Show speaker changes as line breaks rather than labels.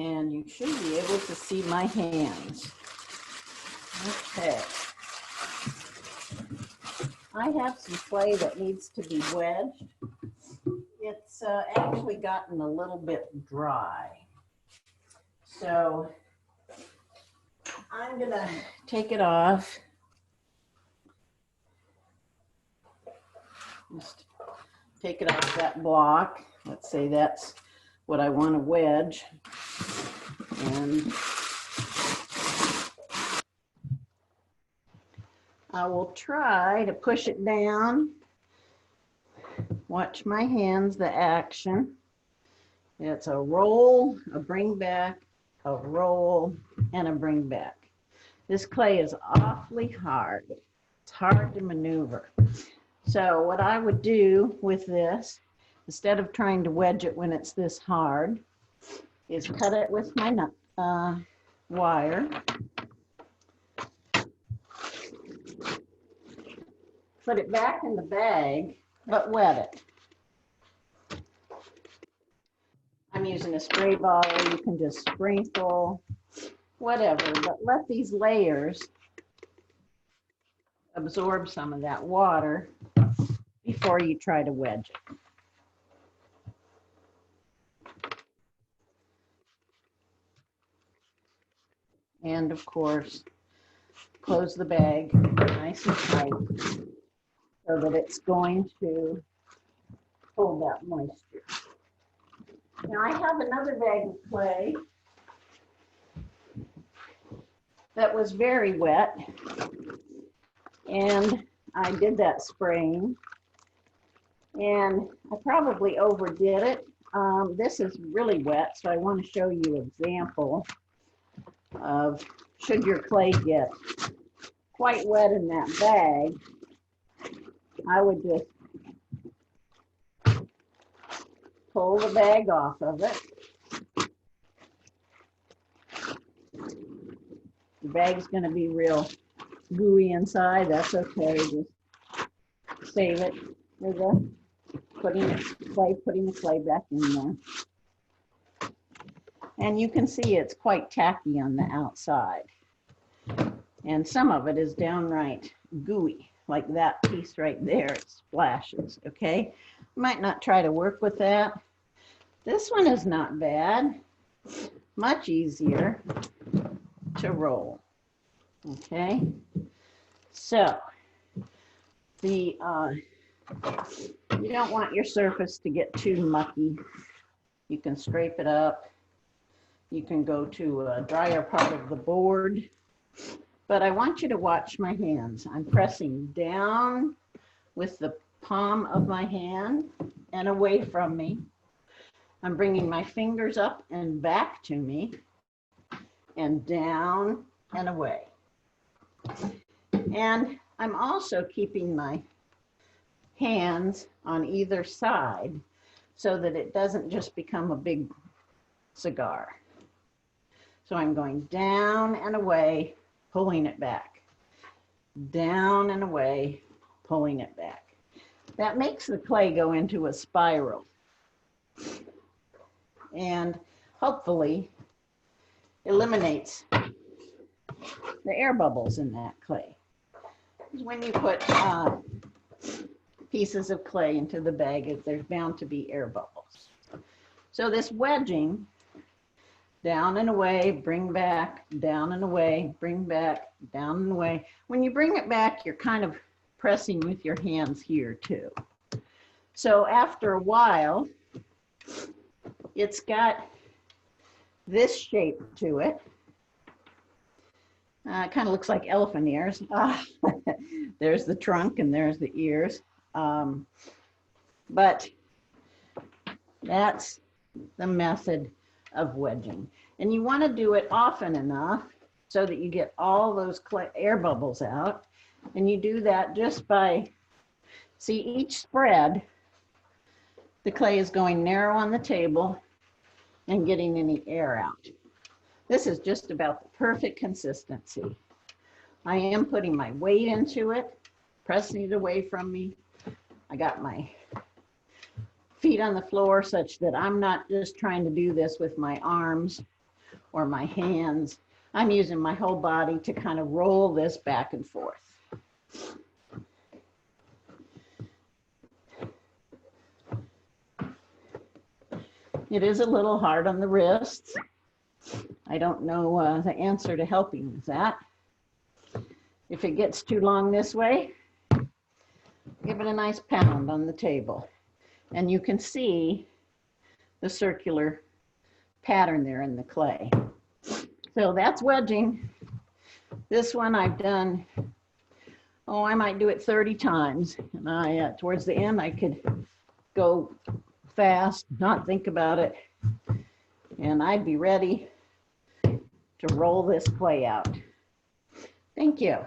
and you should be able to see my hands. Okay. I have some clay that needs to be wedged. It's actually gotten a little bit dry. So I'm gonna take it off. Just take it off that block. Let's say that's what I want to wedge. And I will try to push it down. Watch my hands, the action. It's a roll, a bring back, a roll, and a bring back. This clay is awfully hard. It's hard to maneuver. So what I would do with this, instead of trying to wedge it when it's this hard, is cut it with my wire. Put it back in the bag, but wet it. I'm using a spray bottle. You can just sprinkle, whatever, but let these layers absorb some of that water before you try to wedge it. And of course, close the bag nice and tight so that it's going to hold that moisture. Now I have another bag of clay that was very wet, and I did that spraying, and I probably overdid it. This is really wet, so I want to show you an example of, should your clay get quite wet in that bag, I would just pull the bag off of it. The bag's going to be real gooey inside. That's okay. Just save it for the putting the clay back in there. And you can see it's quite tacky on the outside. And some of it is downright gooey, like that piece right there. It splashes, okay? Might not try to work with that. This one is not bad. Much easier to roll, okay? So, you don't want your surface to get too mucky. You can scrape it up. You can go to a drier part of the board. But I want you to watch my hands. I'm pressing down with the palm of my hand and away from me. I'm bringing my fingers up and back to me and down and away. And I'm also keeping my hands on either side so that it doesn't just become a big cigar. So I'm going down and away, pulling it back. Down and away, pulling it back. That makes the clay go into a spiral. And hopefully eliminates the air bubbles in that clay. When you put pieces of clay into the bag, there's bound to be air bubbles. So this wedging, down and away, bring back, down and away, bring back, down and away. When you bring it back, you're kind of pressing with your hands here too. So after a while, it's got this shape to it. It kind of looks like elephant ears. There's the trunk and there's the ears. But that's the method of wedging. And you want to do it often enough so that you get all those air bubbles out. And you do that just by, see, each spread, the clay is going narrow on the table and getting any air out. This is just about the perfect consistency. I am putting my weight into it, pressing it away from me. I got my feet on the floor such that I'm not just trying to do this with my arms. or my hands. I'm using my whole body to kind of roll this back and forth. It is a little hard on the wrists. I don't know the answer to helping with that. If it gets too long this way, give it a nice pound on the table. And you can see the circular pattern there in the clay. So that's wedging. This one I've done, oh, I might do it 30 times. And towards the end, I could go fast, not think about it, and I'd be ready to roll this clay out. Thank you.